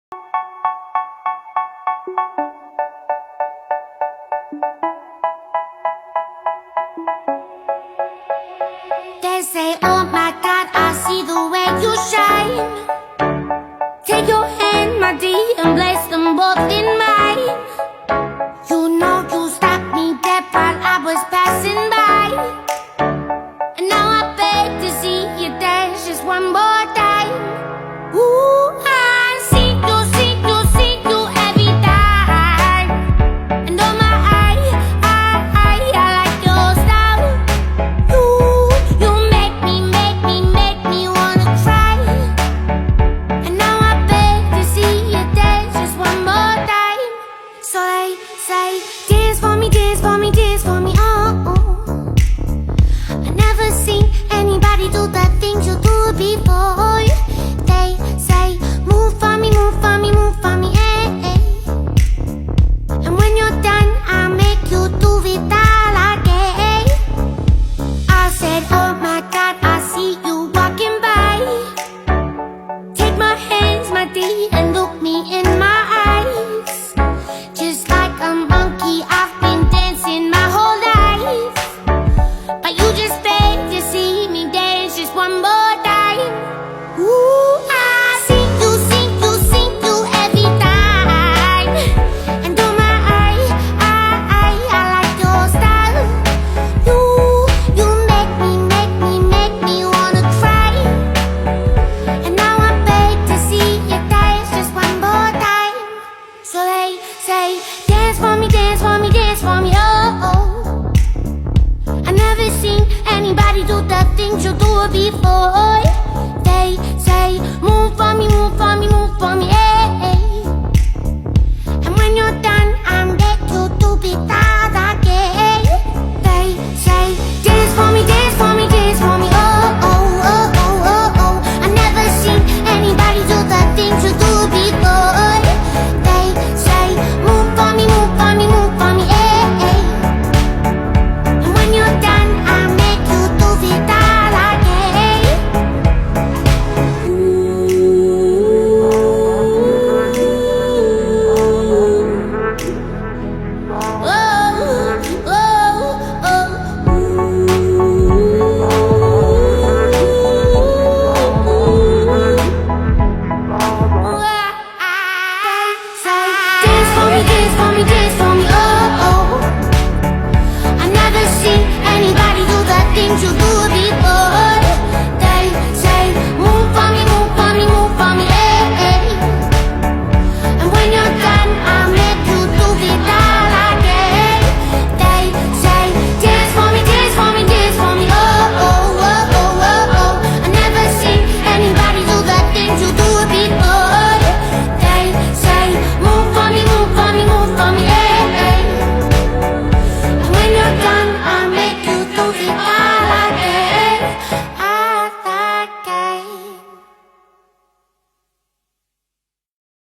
They say, oh my God, I see the way you shine. Take your hand, my dear, and place them both in mine. You know you stopped me dead while I was passing by. And now I beg to see you dance just one more time. Ooh, I see you every time. And oh my, I like your style. You make me wanna cry. And now I beg to see you dance just one more time. So they say, dance for me, dance for me, dance for me, oh. I never seen anybody do the things you do before. They say, move for me, move for me, move for me, eh. And when you're done, I'll make you do it all again. I said, oh my God, I see you walking by. Take my hands, my dear, and look me in my eyes. Just like a monkey, I've been dancing my whole life. But you just beg to see me dance just one more time. Ooh, I see you every time. And oh my, I like your style. You make me wanna cry. And now I beg to see you dance just one more time. So they say, dance for me, dance for me, dance for me, oh. I never seen anybody do the things you do before. They say, move for me, move for me, move for me,